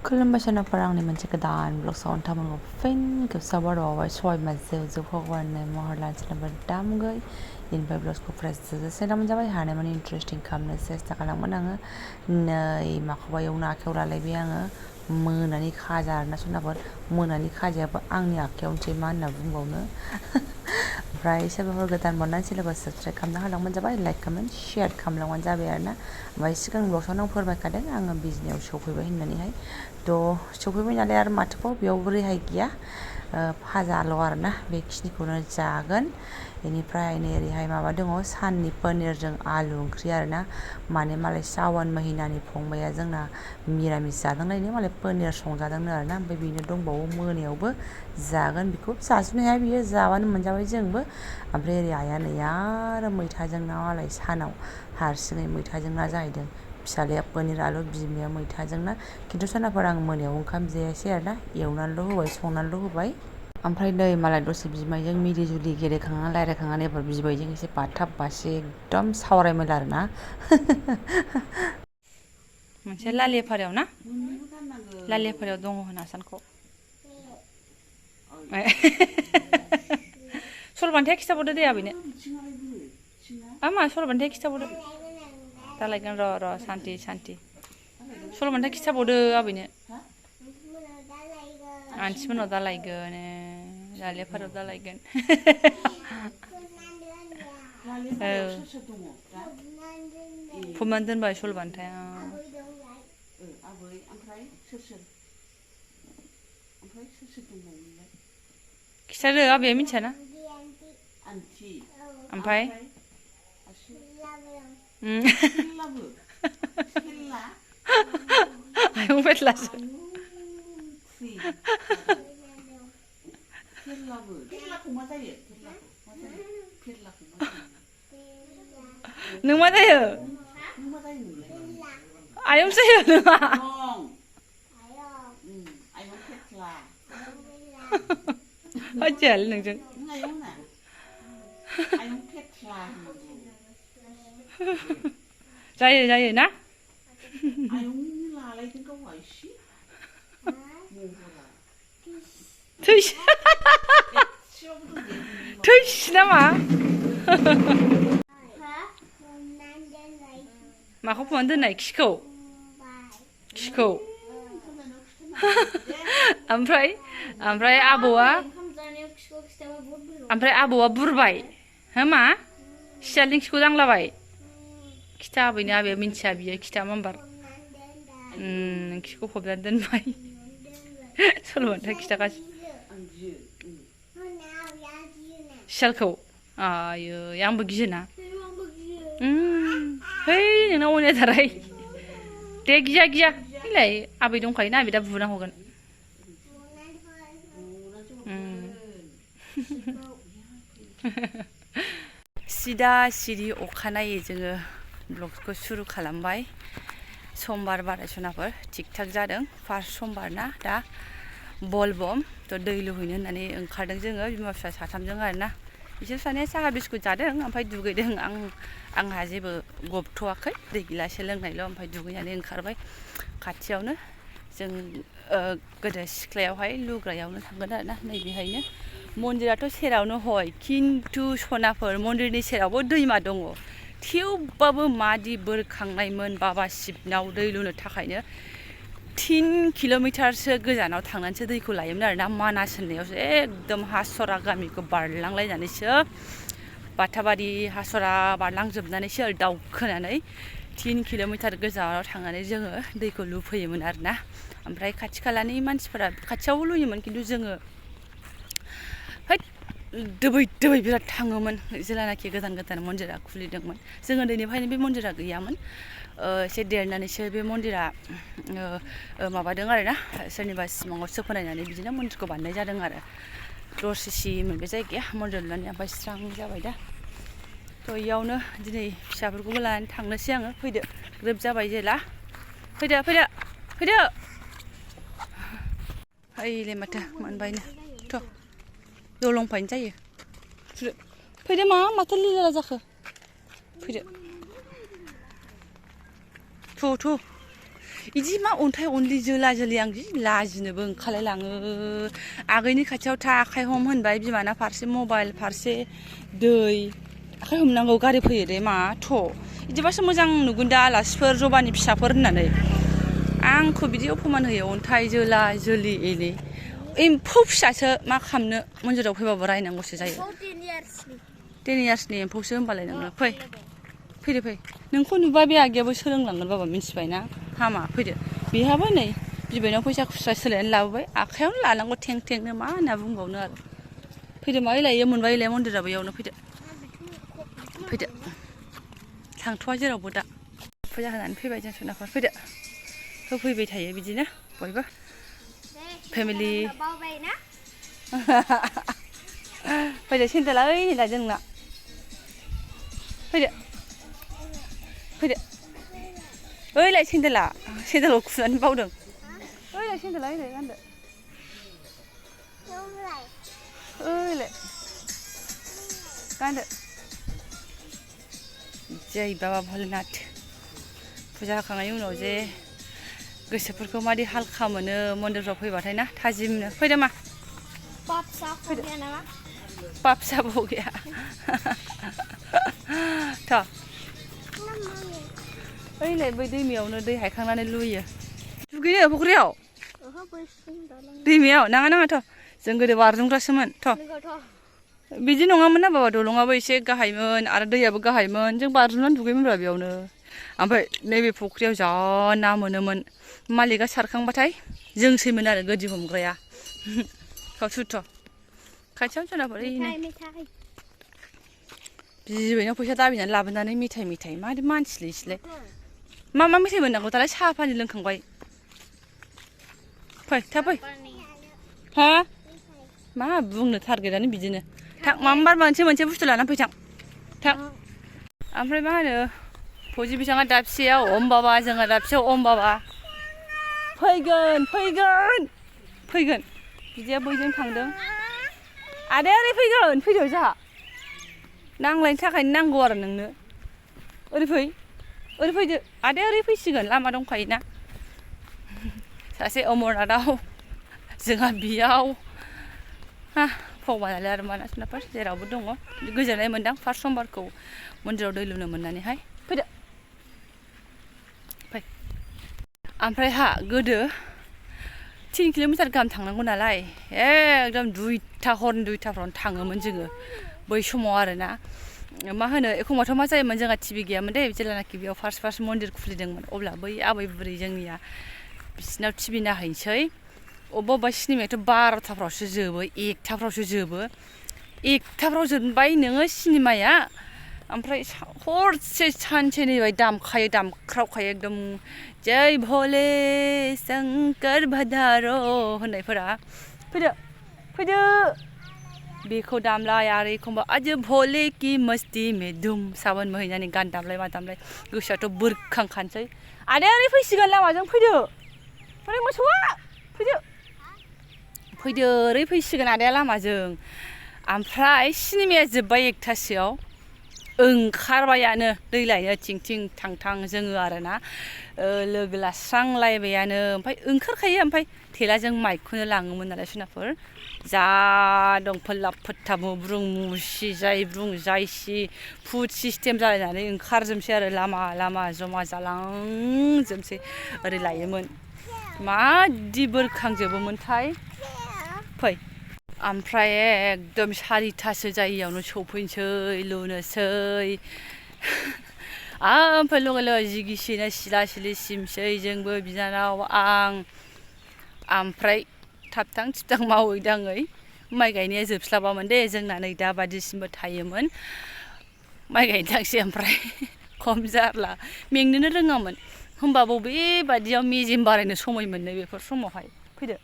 खुलुमबाय सोनाबफोर आंनि मोनसे गोदान ब्लग साउन्ड थामोनखौ फिन खेबसेबाव बावबाय सबाय माजे भगवाननि महर लानोबो दामगै इनिफ्राय ब्लगखौ फ्रेस जोजोसे दामोन जाबाय हानाय माने इन्टारेस्टिं खालामनो सेस्था खालामोन आङो नै माखौबा एवनो आखायाव लालायबाय आङो मोनानि खाजा आरोना सोनाबफोर मोनानि खाजायाबो आंनि आखायावनोसै मा होनना बुंबावनो ओमफ्राय सोरबाफोर गोदान मोननानै सोरबा साबस्क्राइब खालामना होलांबानो जाबाय लाइक कमेन्ट शेयार खालामलांबानो जाबाय आरोना ओमफ्राय सिगां ब्लगआव आं फोरमायखादों आङो बिजनियाव सफैबाय होननानैहाय थ' सफैबाय नालाय आरो माथोबाव बेयाव रेहाय गैया फाजाल' आरोना बेखिनिखौनो जागोन बेनिफ्राय नै ओरैहाय माबा दङ साननि पनिरजों आलु ओंख्रि आरोना माने मालाय सावन महिनानि फंबाया जोंना मिरामिस जादोंलायनो मालाय पनिर संजादोंनो आरोना ओमफ्राय बेनो दंबावो मोनायावबो जागोन बेखौ जाजोबनो हाया बियो जाबानो मोनजाबाय जोंबो ओमफ्राय ओरै आइया नै आरो मैथाजों ना मालाय सानाव हारसिङै मैथाजों ना जाहैदों फिसालाया पनिर आलु बिमाया मैथाजों ना खिन्थु सोनाबफोर आं मोनायाव ओंखाम जायासै आरोना एवनानैल' होबाय संनानैल' होबाय ओमफ्राय नै मालाय दसे बिमायजों मिलि जुलि गेलेखांनानै रायज्लायखांनानै एबार बिबायजों एसे बाथाब बासि एकदम सावरायमोन आरोना मोनसे लालियाफारायाव ना लालियाफारायाव दङ होन आसानखौ सल'बान्थाया खिथाबावदो दे आबैनो मा सल'बान्थाया खिथाबावदो दालायगोन र' सान्थि सल'बान्था खिथाबावदो आबैनो मानसिफोरनाव दालायगोन लालियाफारायाव दालायगोन फबनानै दोनबाय सल'बान्थाया खिथादो आबैया मिथियाना ओमफ्राय आयं बेटलासो नों मा जायो आयं जायो नोंहा हयजायालै नोंजों जायो ना थैस नामा माखौ फुनानै दोननाय खिखौ ओमफ्राय आबौआ बुरबाय हो मा सियालनि खिखौ दांलाबाय खिथा आबैनो आबैया मिन्थिया बियो खिथा मामबार खिखौ फबनानै दोनबाय सल'बान्था खिथागासिनो सियालखौ आयै आंबो गियोना है नोंनाव अयनायथारहाय दे गिया फैलाय आबै दंखायोना आबै दा बुना हरगोन सिदा सिरि अखानायै जोङो ब्लगखौ सुरु खालामबाय समबार बाराय सनाफोर थिग थाक जादों फार्स्ट समबार ना दा बलबम थ' दै लुहैनो होननानै ओंखारदों जोङो बिमा फिसा साथामजों आरोना बिसोर सानैया साहा बिस्कुट जादों ओमफ्राय दुगैदों आंहा जेबो गबथ'वाखै दै गिलासे लोंनायल' ओमफ्राय दुगैनानै ओंखारबाय खाथियावनो जों गोदो सिख्लायावहाय लुग्रायावनो थांगोन आरोना नैबेहायनो मन्दिराथ' सेरावनो हय खिन्थु सनाफोर मन्दिरनि सेरावबो दैमा दङ थेवबाबो मादि बोरखांनायमोन बाबा शिबनाव दै लुनो थाखायनो 3 किल'मिटारसो गोजानाव थांनानैसो दैखौ लायोमोन आरोना मानास होननायावसो एकदम हासरा गामिखौ बारलांलायनानैसो बाथाबारि हासरा बारलांजोबनानैसो दावखोनानै 3 किल'मिटार गोजानाव थांनानै जोङो दैखौ लुफैयोमोन आरोना ओमफ्राय खाथि खालानि मानसिफोरा खाथियावबो लुयोमोन खिन्थु जोङो दोबै बिराद थाङोमोन जेलानाखि गोदान मन्दिरा खुलिदोंमोन जों उन्दैनिफ्रायनो बे मन्दिरा गैयामोन एसे देरनानैसो बे मन्दिरा माबादों आरोना सोरनिबा सिमाङाव सोफोनायनानै बिदिनो मन्दिरखौ बानायनाय जादों आरो दरसिसिमोन बे जायगाया मन्दिर लुनानै ओमफ्राय स्रां जाबाय दा थ' इयावनो दिनै फिसाफोरखौबो लानानै थांनोसै आङो फैदो ग्रोब जाबाय जेला फैदो ओइले माथो मोनबायनो थ' दलंफायनो जायो फैदो माथो लिला जाखो फैदो थु इदि मा अन्थाइ अनलि जोला जोलि आं जि लाजिनोबो ओंखारलायलाङो आगैनि खाथियाव था आखाइ हम होनबाय बिमाना फारसे मबाइल फारसे दै आखाइ हमनांगौ गारि फैयो दे मा थ' इदिबासो मोजां नुगोन दा आलासिफोर जबानि फिसाफोर होननानै आंखौ बिदि अपमान होयो अन्थाइ जोला जोलि एनै एम्फौ फिसासो मा खालामनो मन्दिराव फैबाबो रायनांगौसो जायो 10 इयार्सनि एम्फौसो होनबालाय नोङो फैदो फै नोंखौ नुबा बे आगैयाबो सोलोंलांगोन बाबा मिन्थिबायना हामा फैदो बेहाबो नै बिबैनाव फैसा खुस्रा सोलायनानै लाबोबाय आखायावनो लानांगौ थें थेंनो मा होनना बुंबावनो आरो फैदो माहाय लायो मोनबाय लाय मन्दिरा बेयावनो फैदो थांथ'वा जेरावबो दा फुजा होनानै फैबाय जों सोनाफोर फैदो होफैबाय थायो बिदिनो बयबो फेमिलि फैदो सेन्देला ओइनिला जोंना फैदो ओइलाय सेन्देलखौ खुनानै बावदों ओइलाय सेन्देला ओइलाय गानदो ओइलाय गानदो जै बाबा भोलेनाथ फुजा होखांनायनि उनाव जे गोसोफोरखौ मादि हालखा मोनो मन्दिरफ्राव फैबाथाय ना थाजिमनो फैदो मा बाप साब हो गया थ' ओइलाय बै दैमायावनो दै हायखांनानै लुयो दुगैनो फुख्रियाव दैमायाव नाङाथ' जों गोदो बारजुमग्रासोमोन थ' बिदि नङामोन ना बाबा दलङाबो एसे गाहायमोन आरो दैयाबो गाहायमोन जों बारजुमनानै दुगैयोमोनब्रा बेयावनो ओमफ्राय नैबे फुख्रियाव जा ना मोनोमोन मालिकआ सारखांबाथाय जोंसैमोन आरो गोदि हमग्राया खावसुथ' खाथियावनो सोनाफोर बिबैनाव फैसा दाबिनानै लाबोनानै मेथाइ मादि मानसिलै इसोरलाय मा मेथाइ मोननांगौ दालाय साहा पानि लोंखांबाय फै थाब फै हा मा बुंनो टारगेटआनो बिदिनो थां माबा मोनसे बुस्थु लानानै फैथां थां ओमफ्राय मा होनो फौजि बिथाङा दाबसेयाव अम बाबा जोंहा दाबसेयाव अम बाबा फैगोन बिदिया बैजों थांदों आदाया ओरै फैदो जोंहा नांलायनो थाखायनो नांगौ आरो नोंनो ओरै फैदो आदाया ओरै फैसिगोन लामा दंखायोना सासे अमरनाथआव जोंहा बियाव भगबानालाय आरो माना सोनाफोर जेरावबो दङ गोजोननाय मोनदां फार्स्ट समबारखौ मन्दिराव दै लुनो मोननानैहाय फैदो ओमफ्राय गोदो 3 किल'मिटार गाहाम थांनांगौ नालाय एकदम हरनि दुइथाफ्रावनो थाङोमोन जोङो बै समाव आरोना मा होनो एखमबाथ' मा जायोमोन जोंहा टिभि गैयामोन दे जेब्लानाखि बेयाव फार्स्ट मन्दिर खुलिदोंमोन अब्ला बै आबै बुरै जोंनिया बिसिनाव टिभि नायहैनोसै अबेबा सिनेमायाथ' 12थाफ्रावसो जोबो 1थाफ्रावसो जोबो 1थाफ्राव जोबबाय नोङो सिनेमाया ओमफ्राय हरसे सानसे नेबाय दामख्रावखायो एकदम जै भले शंकर भदारो होननायफोरा फैदो बेखौ दामलाय आरो एखमबा आज भले की मस्ती में धुम साबोन मोहैनानै गान दामलाय मा दामलाय गोसोआथ' बोरखांखानोसै आदाया ओरै फैसिगोन लामाजों फैदो ओरै मोसौआ फैदो ओरै फैसिगोन आदाया लामाजों ओमफ्राय सिनेमाया जोब्बाय 1थासोआव ओंखारबायानो दै लायनो थिं थां जोङो आरोना लोगो लास्रांलायबायानो ओमफ्राय ओंखारखायो ओमफ्राय थेलाजों माइकखौनो लाङोमोन नालाय सोनाफोर जा दं फोल्लाब फोथाब मुब्रुं मुसि जायब्रुं जायसि फुड सिस्टेम जालायनानै ओंखारजोबसै आरो लामा जमा जालांजोबसै ओरै लायोमोन मादि बोरखांजोबोमोनथाय फै ओमफ्राय एकदम 4थासो जायैयावनो सौफैनोसै लुनोसै ओमफ्राय लगाय जि गिसिनो सिला सिलि सिमसै जोंबो बिनानाव आं ओमफ्राय थाबथां थिबथां मावै दाङै माइ गायनाया जोबस्लाबामोन दे जोंना नै दाबादिसिमबो थायोमोन माइ गायनो थांसै ओमफ्राय खम जारला मेंनोनो रोङामोन होमबाबो बेबादियाव मेजेम बारायनो समय मोननाय बेफोर समावहाय फैदो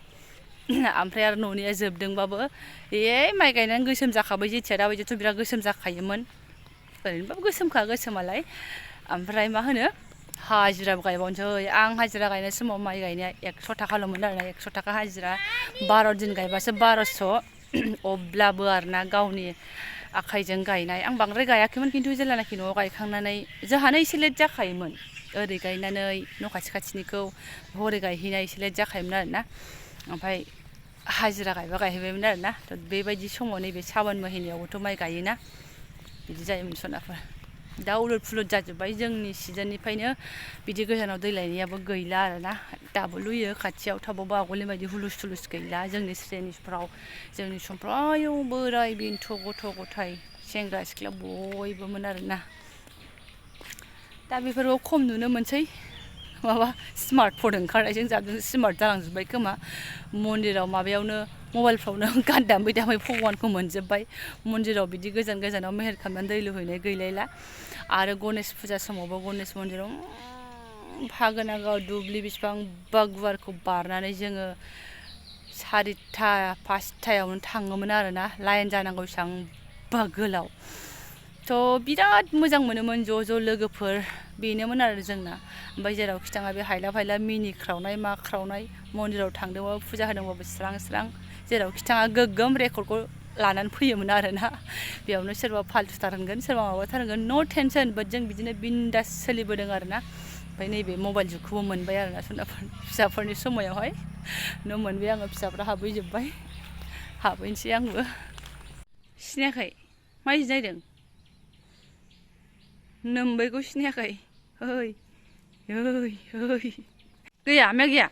ओमफ्राय आरो न'निया जोबदोंबाबो माइ गायनानै गोसोम जाखाबाय जेथिया दाबायदियावथ' बिराद गोसोम जाखायोमोन ओरैनोबाबो गोसोमखा ओमफ्राय मा होनो हाजिराबो गायबावनोसै आं हाजिरा गायनाय समाव माइ गायनाया 100 थाखाल'मोन आरोना 100 थाखा हाजिरा 12 दिन गायबासो 1200 अब्लाबो आरोना गावनि आखाइजों गायनाय आं बांद्राय गायाखैमोन खिन्थु जेब्लानाखि न'आव गायखांनानै जोंहानो एसे लेट जाखायोमोन ओरै गायनानै न' खाथि खाथिनिखौ हरै गायहैनाय एसे लेट जाखायोमोन आरोना ओमफ्राय हाजिरा गायबा गायहैबायमोन आरोना बेबायदि समाव नैबे सावन महिनायावबोथ' माइ गायोना बिदि जायोमोन सनाफोर दा उलट फुलट जाजोब्बाय जोंनि सिजोननिफ्रायनो बिदि गोजानाव दै लायनायाबो गैला आरोना दाबो लुयो खाथियाव थाबावबो आगोलनि बायदि हुलुस थुलुस गैला जोंनि श्रेनिफ्राव जोंनि समफ्राव आयौ बोराय बेन्थ' गथ' गथाय सेंग्रा सिख्ला बयबोमोन आरोना दा बेफोरखौ खम नुनो मोनसै माबा स्मार्टफन ओंखारनायजों जाबजों स्मार्ट जालांजोब्बाय खोमा मन्दिराव माबायावनो मबाइलफ्रावनो गान दामै दामै भगबानखौ मोनजोब्बाय मन्दिराव बिदि गोजान गोजानाव मेहेर खालामनानै दै लुहैनाय गैलायला आरो गणेश फुजा समावबो गणेश मन्दिराव फागोनागाव दुब्लि बेसेबांबा गुवारखौ बारनानै जोङो 4टा 5टायावनो थाङोमोन आरोना लाइन जानांगौ बेसेबांबा गोलाव थ' बिराद मोजां मोनोमोन ज' ज' लोगोफोर बेनोमोन आरो जोंना ओमफ्राय जेरावखि थाङा बे हायला फायला मिनि ख्रावनाय मा ख्रावनाय मन्दिराव थांदोंबाबो फुजा होदोंबाबो स्रां स्रां जेरावखि थाङा गोग्गोम रेकर्डखौ लानानै फैयोमोन आरोना बेयावनो सोरबा फाल्थुथार होनगोन सोरबा माबाथार होनगोन नो टेनसन बाट जों बिदिनो बिन्दास सोलिबोदों आरोना ओमफ्राय नैबे मबाइल जुगखौबो मोनबाय आरोना फिसाफोरनि समायावहाय न' मोनबाय आङो फिसाफ्रा हाबहैजोब्बाय हाबहैनोसै आंबो सिनायाखै मा जि नायदों नोम्बैखौ सिनायाखै ओइ ओइ ओइ गैया माया गैया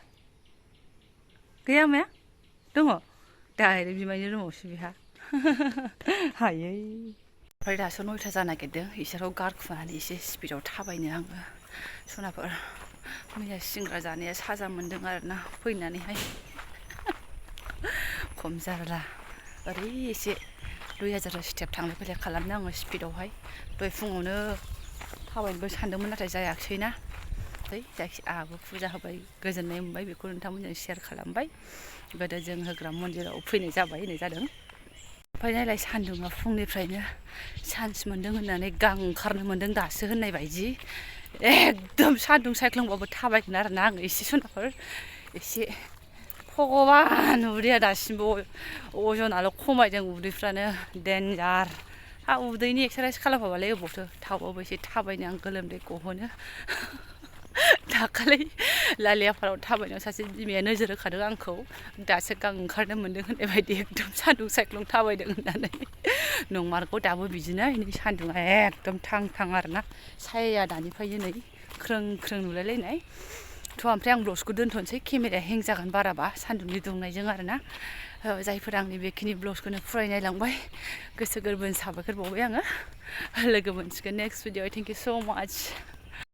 गैया माया दङ डाइरेक्ट बिमायनि रुमावसो बिहा हायै ओमफ्राय दासो 9टा जानो नागिरदों इसोरखौ गारखुनानै एसे स्पिडआव थाबायनो आङो सनाफोर मैया सिंग्रा जानाया साजा मोन्दों आरोना फैनानैहाय खम जारला ओरै एसे 2000 स्टेप थांलाय फैलाय खालामनो आङो स्पिडआवहाय दहाय फुङावनो थाबायनोबो सानदोंमोन नाथाय जायाखिसैना जायखि आंहाबो फुजा होबाय गोजोननाय मोनबाय बेखौ नोंथांमोनजों शेयार खालामबाय गोदो जों होग्रा मन्दिराव फैनाय जाबाय होननाय जादों ओमफ्राय नायलाय सान्दुङा फुंनिफ्रायनो चान्स मोन्दों होननानै गां ओंखारनो मोन्दों दासो होननाय बायदि एकदम सान्दुं सायख्लुमबाबो थाबायगोन आरोना आङो एसे सनाफोर एसे भगबान उदैया दासिमबो अजनाल' खमायदों उदैफ्रानो देन्जार हा उदैनि एक्सारसाइस खालामबालाय अबावथो थाबावो एसे थाबायनो आं गोलोमदै गहोनो दाखालि लालियाफोराव थाबायनायाव सासे बिमाया नोजोर होखादों आंखौ दासो गां ओंखारनो मोन्दों होननाय बायदि एकदम सान्दुं सायख्लुम थाबायदों होननानै नंमारगौ दाबो बिदिनो नै सान्दुङा एकदम थां थां आरोना साया दानिफ्रायनो नै ख्रों ख्रों नुलायलायनाय थ' ओमफ्राय आं ब्लग्सखौ दोनथ'नोसै केमेराया हें जागोन बाराबा सान्दुंनि दुंनायजों आरोना जायफोर आंनि बेखिनि ब्लग्सखौनो फुराय नायलांबाय गोसो गोरबोनि साबायखर बावबाय आङो लोगो मोनसिगोन नेक्स्ट भिडिअ थेंक इउ स' माच